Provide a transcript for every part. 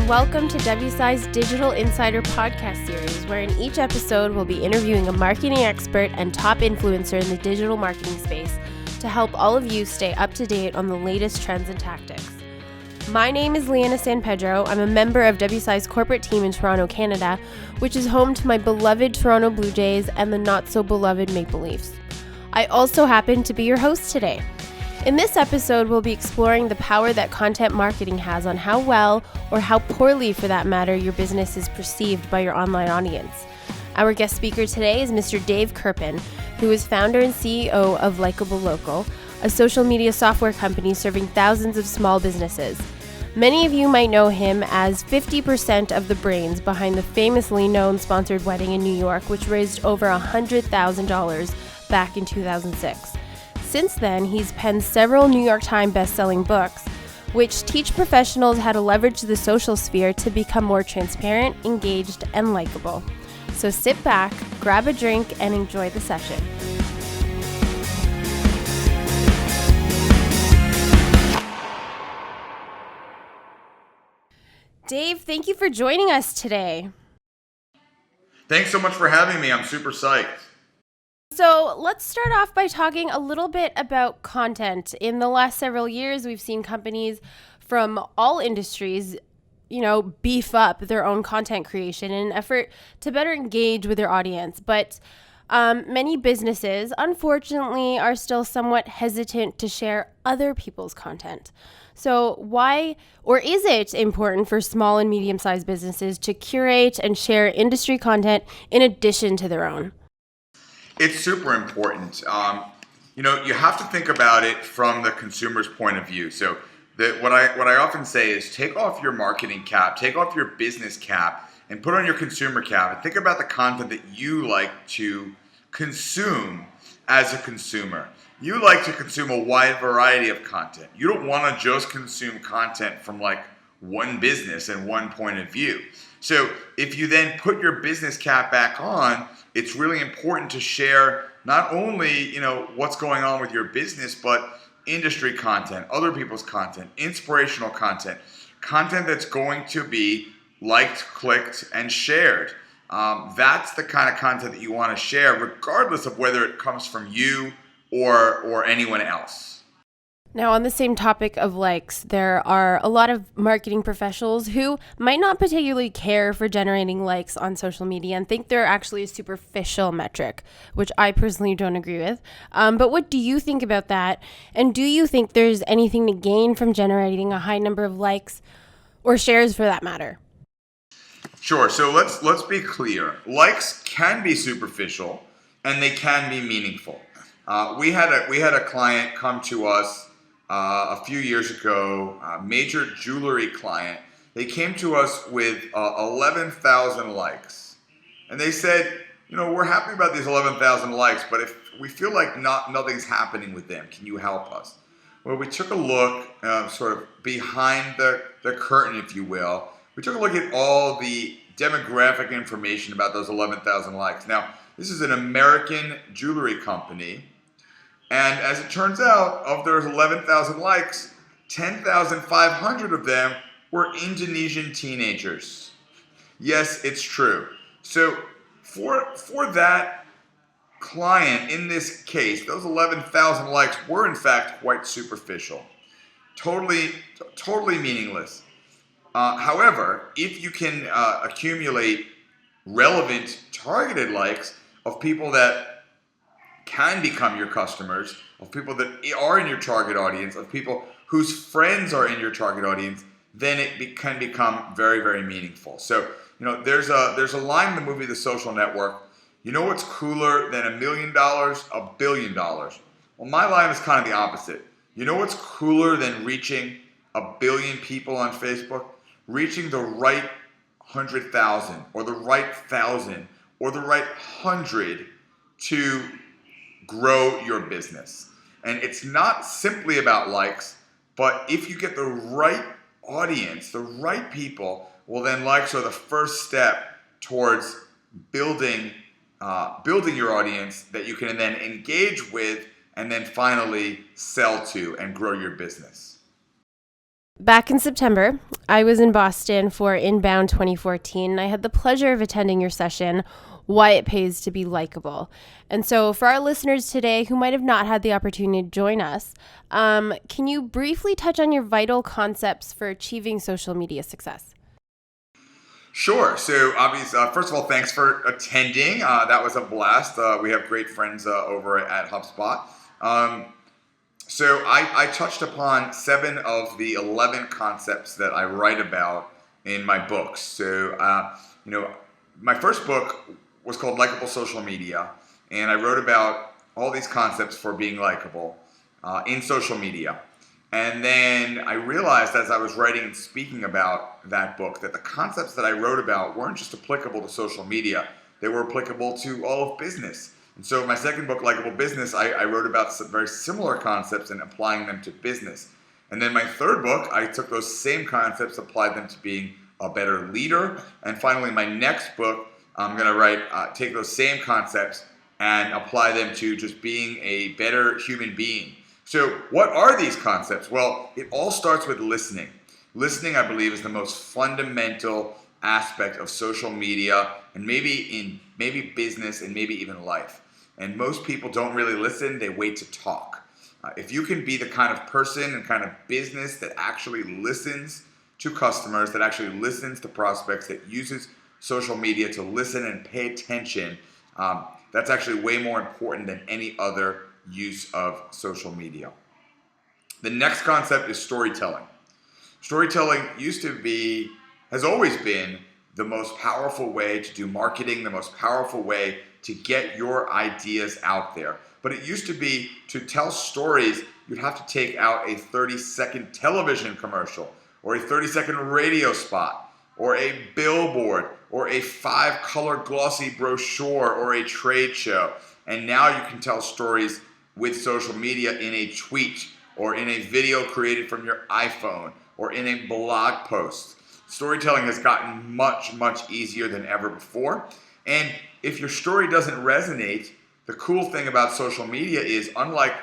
welcome to WSI's Digital Insider podcast series, where in each episode we'll be interviewing a marketing expert and top influencer in the digital marketing space to help all of you stay up to date on the latest trends and tactics. My name is Leanna San Pedro. I'm a member of WSI's corporate team in Toronto, Canada, which is home to my beloved Toronto Blue Jays and the not-so-beloved Maple Leafs. I also happen to be your host today. In this episode, we'll be exploring the power that content marketing has on how well, or how poorly for that matter, your business is perceived by your online audience. Our guest speaker today is Mr. Dave Kerpen, who is founder and CEO of Likeable Local, a social media software company serving thousands of small businesses. Many of you might know him as 50% of the brains behind the famously known sponsored wedding in New York, which raised over $100,000 back in 2006. Since then, he's penned several New York Times best-selling books, which teach professionals how to leverage the social sphere to become more transparent, engaged, and likable. So sit back, grab a drink, and enjoy the session. Dave, thank you for joining us today. Thanks so much for having me. I'm super psyched. So let's start off by talking a little bit about content. In the last several years, we've seen companies from all industries, beef up their own content creation in an effort to better engage with their audience. But many businesses, unfortunately, are still somewhat hesitant to share other people's content. So why, or is it important for small and medium-sized businesses to curate and share industry content in addition to their own? It's super important. You have to think about it from the consumer's point of view. So what I often say is take off your marketing cap, take off your business cap, and put on your consumer cap, and think about the content that you like to consume as a consumer. You like to consume a wide variety of content. You don't want to just consume content from one business and one point of view. So if you then put your business cap back on, it's really important to share not only, what's going on with your business, but industry content, other people's content, inspirational content that's going to be liked, clicked, and shared. That's the kind of content that you want to share, regardless of whether it comes from you or anyone else. Now, on the same topic of likes, there are a lot of marketing professionals who might not particularly care for generating likes on social media and think they're actually a superficial metric, which I personally don't agree with. But what do you think about that? And do you think there's anything to gain from generating a high number of likes or shares for that matter? Sure. So let's be clear. Likes can be superficial and they can be meaningful. We had a client come to us a few years ago, a major jewelry client. They came to us with 11,000 likes. And they said, we're happy about these 11,000 likes, but if we feel like nothing's happening with them, can you help us? Well, we took a look sort of behind the curtain, if you will. We took a look at all the demographic information about those 11,000 likes. Now, this is an American jewelry company. And as it turns out, of those 11,000 likes, 10,500 of them were Indonesian teenagers. Yes, it's true. So for that client, in this case, those 11,000 likes were in fact quite superficial. Totally meaningless. However, if you can accumulate relevant, targeted likes of people that can become your customers, of people that are in your target audience, of people whose friends are in your target audience, then it can become very, very meaningful. So, there's a line in the movie The Social Network. You know what's cooler than $1 million? $1 billion. Well, my line is kind of the opposite. You know what's cooler than reaching 1 billion people on Facebook? Reaching the right 100,000 or the right 1,000 or the right 100 to grow your business. And it's not simply about likes, but if you get the right audience, the right people, well, then likes are the first step towards building your audience that you can then engage with and then finally sell to and grow your business. Back in September, I was in Boston for Inbound 2014, and I had the pleasure of attending your session, Why It Pays to Be Likeable. And so for our listeners today who might have not had the opportunity to join us, can you briefly touch on your vital concepts for achieving social media success? Sure. So, obviously, first of all, thanks for attending. That was a blast. We have great friends over at HubSpot. So I touched upon 7 of the 11 concepts that I write about in my books. So, my first book was called Likeable Social Media, and I wrote about all these concepts for being likable in social media. And then I realized as I was writing and speaking about that book that the concepts that I wrote about weren't just applicable to social media, they were applicable to all of business. And so my second book, Likeable Business, I wrote about some very similar concepts and applying them to business. And then my third book, I took those same concepts, applied them to being a better leader. And finally, my next book, I'm going to take those same concepts and apply them to just being a better human being. So what are these concepts? Well, it all starts with listening. Listening, I believe, is the most fundamental aspect of social media and maybe business and maybe even life. And most people don't really listen, they wait to talk. If you can be the kind of person and kind of business that actually listens to customers, that actually listens to prospects, that uses social media to listen and pay attention, that's actually way more important than any other use of social media. The next concept is storytelling. Storytelling has always been the most powerful way to do marketing, the most powerful way to get your ideas out there. But it used to be to tell stories, you'd have to take out a 30-second television commercial or a 30-second radio spot or a billboard or a 5-color glossy brochure or a trade show. And now you can tell stories with social media in a tweet or in a video created from your iPhone or in a blog post. Storytelling has gotten much, much easier than ever before. And if your story doesn't resonate, the cool thing about social media is, unlike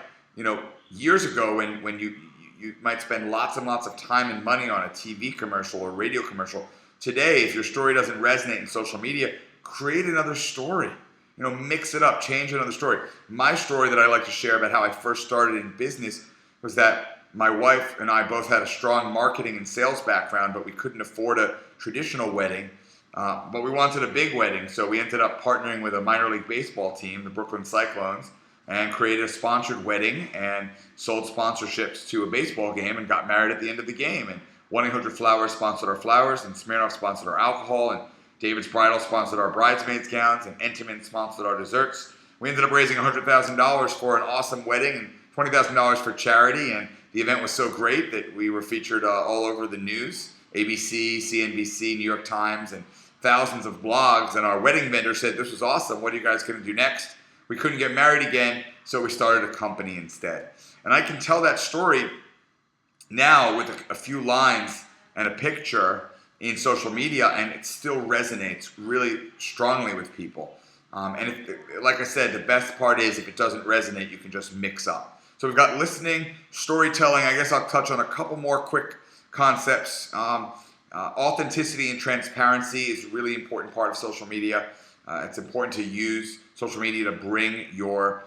years ago when you might spend lots and lots of time and money on a TV commercial or radio commercial, today if your story doesn't resonate in social media, create another story. Mix it up, change another story. My story that I like to share about how I first started in business was that my wife and I both had a strong marketing and sales background, but we couldn't afford a traditional wedding. But we wanted a big wedding, so we ended up partnering with a minor league baseball team, the Brooklyn Cyclones, and created a sponsored wedding and sold sponsorships to a baseball game and got married at the end of the game. And 1-800-Flowers sponsored our flowers, and Smirnoff sponsored our alcohol, and David's Bridal sponsored our bridesmaids gowns, and Entenmann sponsored our desserts. We ended up raising $100,000 for an awesome wedding and $20,000 for charity, and the event was so great that we were featured all over the news, ABC, CNBC, New York Times, and thousands of blogs. And our wedding vendor said, "This was awesome. What are you guys going to do next?" We couldn't get married again, so we started a company instead. And I can tell that story now with a few lines and a picture in social media, and it still resonates really strongly with people. Like I said, the best part is if it doesn't resonate, you can just mix up. So we've got listening, storytelling. I guess I'll touch on a couple more quick concepts. Authenticity and transparency is a really important part of social media. It's important to use social media to bring your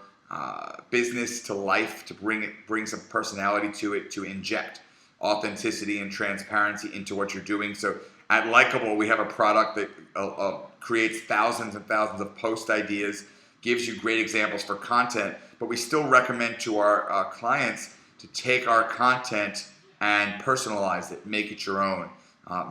business to life, to bring some personality to it, to inject authenticity and transparency into what you're doing. So at Likeable, we have a product that creates thousands and thousands of post ideas, gives you great examples for content, but we still recommend to our clients to take our content and personalize it, make it your own,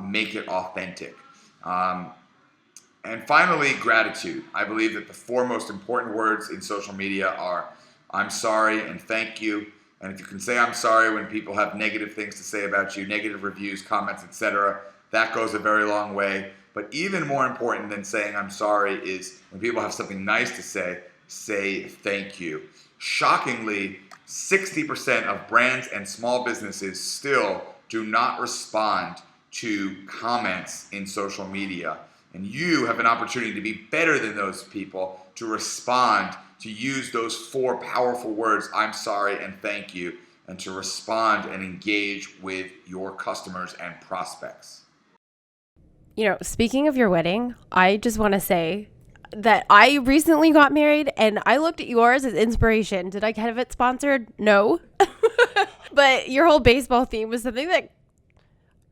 make it authentic. And finally, gratitude. I believe that the 4 most important words in social media are "I'm sorry" and "thank you." And if you can say "I'm sorry" when people have negative things to say about you, negative reviews, comments, etc., that goes a very long way. But even more important than saying "I'm sorry" is when people have something nice to say "thank you." Shockingly, 60% of brands and small businesses still do not respond to comments in social media. And you have an opportunity to be better than those people, to respond, to use those 4 powerful words, "I'm sorry" and "thank you," and to respond and engage with your customers and prospects. Speaking of your wedding, I just want to say that I recently got married and I looked at yours as inspiration. Did I have it sponsored? No. But your whole baseball theme was something that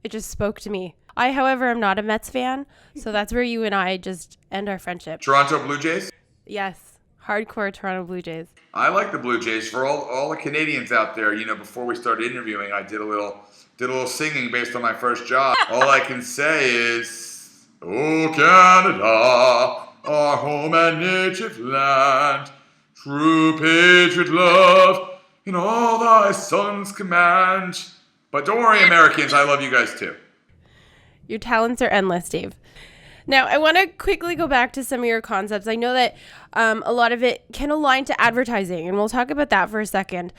it just spoke to me. I, however, am not a Mets fan, so that's where you and I just end our friendship. Toronto Blue Jays? Yes, hardcore Toronto Blue Jays. I like the Blue Jays. For all the Canadians out there, before we started interviewing, I did a little singing based on my first job. All I can say is, "Oh Canada, our home and native land, true patriot love, in all thy sons command." But don't worry, Americans, I love you guys too. Your talents are endless, Dave. Now, I want to quickly go back to some of your concepts. I know that a lot of it can align to advertising, and we'll talk about that for a second.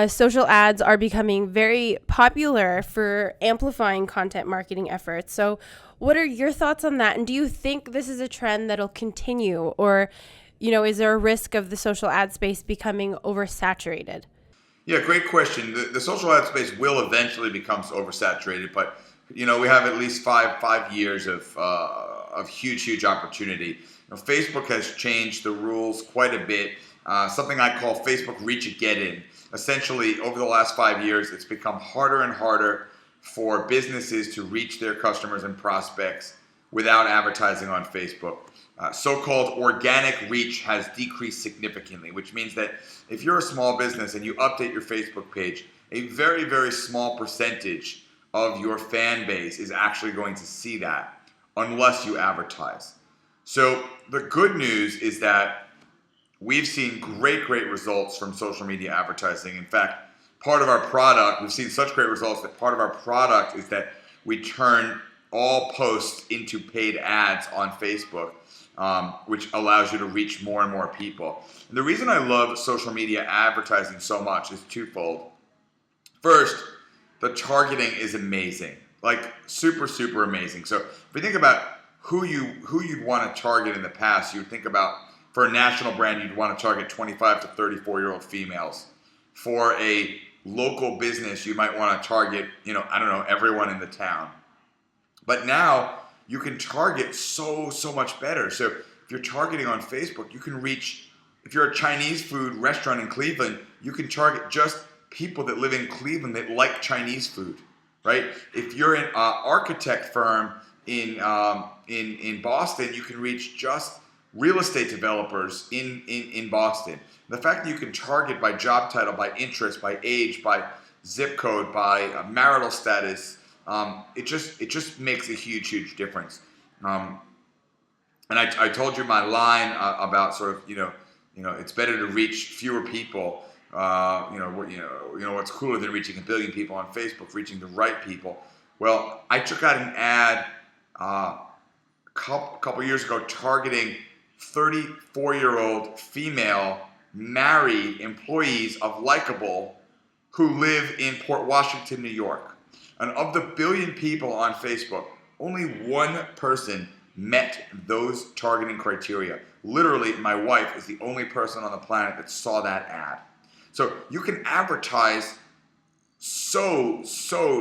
Social ads are becoming very popular for amplifying content marketing efforts. So what are your thoughts on that? And do you think this is a trend that'll continue? Or, is there a risk of the social ad space becoming oversaturated? Yeah, great question. The social ad space will eventually become oversaturated, but we have at least five years of huge opportunity. Facebook has changed the rules quite a bit. Something I call Facebook reach a get in. Essentially, over the last 5 years, it's become harder and harder for businesses to reach their customers and prospects without advertising on Facebook. So-called organic reach has decreased significantly, which means that if you're a small business and you update your Facebook page, a very, very small percentage of your fan base is actually going to see that unless you advertise. So the good news is that we've seen great results from social media advertising. In fact, part of our product, we've seen such great results that part of our product is that we turn all posts into paid ads on Facebook, which allows you to reach more and more people. And the reason I love social media advertising so much is twofold. First, the targeting is amazing, like super amazing. So if we think about who you'd want to target in the past, you'd think about, for a national brand, you'd want to target 25 to 34-year-old females. For a local business, you might want to target, everyone in the town. But now you can target so much better. So if you're targeting on Facebook, you can reach, if you're a Chinese food restaurant in Cleveland, you can target just people that live in Cleveland that like Chinese food, right? If you're an architect firm in Boston, you can reach just real estate developers in Boston. The fact that you can target by job title, by interest, by age, by zip code, by marital status, it just makes a huge difference. And I told you my line about sort of it's better to reach fewer people. What's cooler than reaching 1 billion people on Facebook, reaching the right people. Well, I took out an ad a couple years ago targeting 34-year-old female married employees of Likeable who live in Port Washington, New York. And of the 1 billion people on Facebook, only one person met those targeting criteria. Literally, my wife is the only person on the planet that saw that ad. So you can advertise so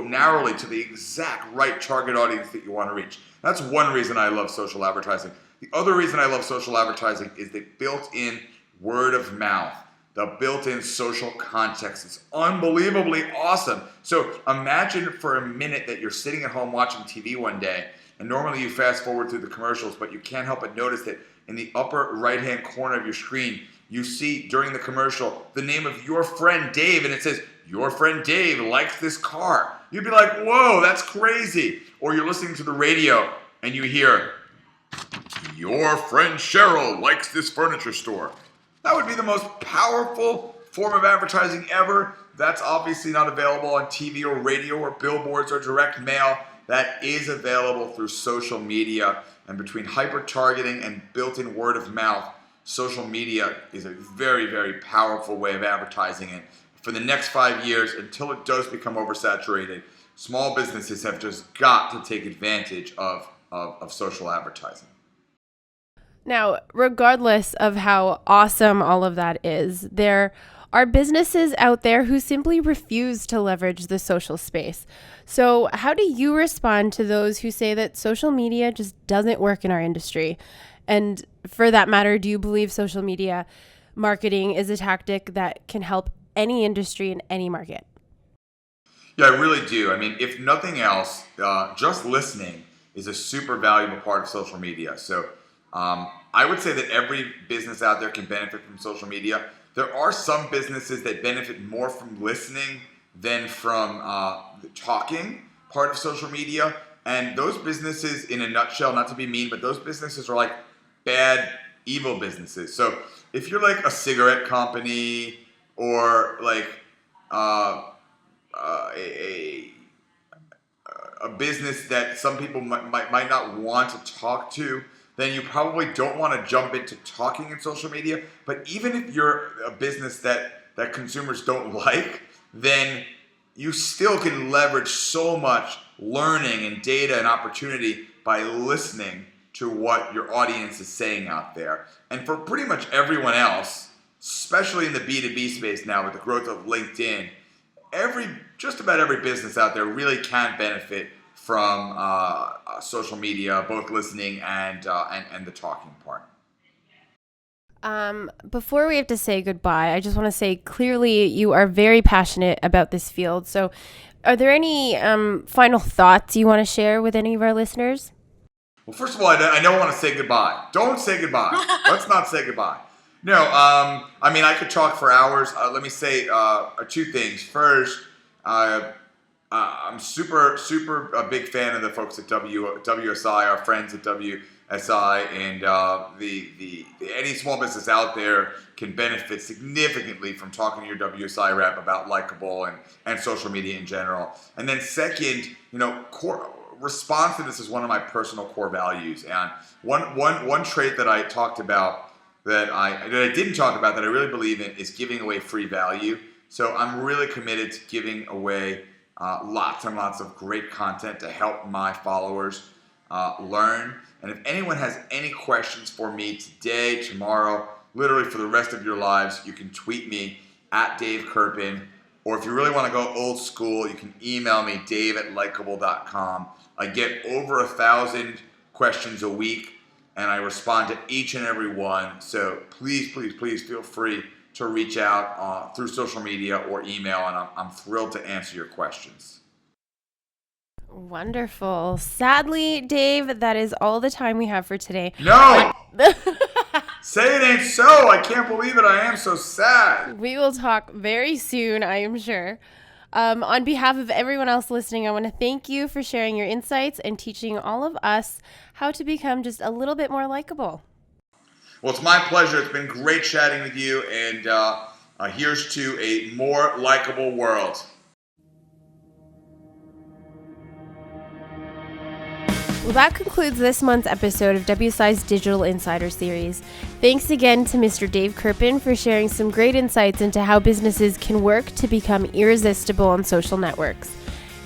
narrowly to the exact right target audience that you want to reach. That's one reason I love social advertising. The other reason I love social advertising is the built-in word of mouth, the built-in social context. It's unbelievably awesome. So imagine for a minute that you're sitting at home watching TV one day, and normally you fast forward through the commercials, but you can't help but notice that in the upper right-hand corner of your screen, you see during the commercial the name of your friend Dave, and it says, "Your friend Dave likes this car." You'd be like, whoa, that's crazy. Or you're listening to the radio and you hear, "Your friend Cheryl likes this furniture store." That would be the most powerful form of advertising ever. That's obviously not available on TV or radio or billboards or direct mail. That is available through social media. And between hyper-targeting and built-in word of mouth, social media is a very powerful way of advertising it. For the next 5 years, until it does become oversaturated, small businesses have just got to take advantage of social advertising. Now, regardless of how awesome all of that is, there are businesses out there who simply refuse to leverage the social space. So how do you respond to those who say that social media just doesn't work in our industry? And for that matter, do you believe social media marketing is a tactic that can help any industry in any market? Yeah, I really do. I mean, if nothing else, just listening is a super valuable part of social media. So I would say that every business out there can benefit from social media. There are some businesses that benefit more from listening than from the talking part of social media. And those businesses, in a nutshell, not to be mean, but those businesses are like bad, evil businesses. So if you're like a cigarette company or like a business that some people might not want to talk to, then you probably don't want to jump into talking in social media. But even if you're a business that consumers don't like, then you still can leverage so much learning and data and opportunity by listening to what your audience is saying out there. And for pretty much everyone else, especially in the B2B space now with the growth of LinkedIn, just about every business out there really can benefit from social media, both listening and the talking part. Before we have to say goodbye, I just want to say clearly you are very passionate about this field. So are there any final thoughts you want to share with any of our listeners? Well, first of all, I don't want to say goodbye. Don't say goodbye. Let's not say goodbye. No, I mean, I could talk for hours. Let me say two things. First, I'm super a big fan of the folks at WSI, our friends at WSI, and any small business out there can benefit significantly from talking to your WSI rep about Likeable and social media in general. And then second, responsiveness is one of my personal core values. And one trait that I talked about that I didn't talk about that I really believe in is giving away free value. So I'm really committed to giving away lots and lots of great content to help my followers learn. And if anyone has any questions for me today, tomorrow, literally for the rest of your lives, you can tweet me at Dave Kerpen. Or if you really want to go old school, you can email me, dave@likeable.com. I get over 1,000 questions a week, and I respond to each and every one. So please feel free to reach out through social media or email, and I'm thrilled to answer your questions. Wonderful. Sadly, Dave, that is all the time we have for today. No! Say it ain't so. I can't believe it. I am so sad. We will talk very soon, I am sure. On behalf of everyone else listening, I want to thank you for sharing your insights and teaching all of us how to become just a little bit more likable. Well, it's my pleasure. It's been great chatting with you, and here's to a more likable world. Well, that concludes this month's episode of WSI's Digital Insider Series. Thanks again to Mr. Dave Kerpen for sharing some great insights into how businesses can work to become irresistible on social networks.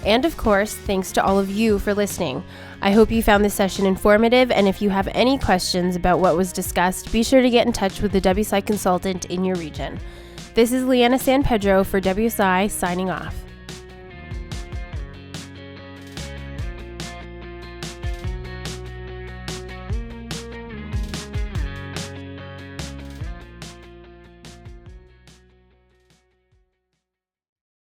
And of course, thanks to all of you for listening. I hope you found this session informative, and if you have any questions about what was discussed, be sure to get in touch with the WSI consultant in your region. This is Leanna San Pedro for WSI, signing off.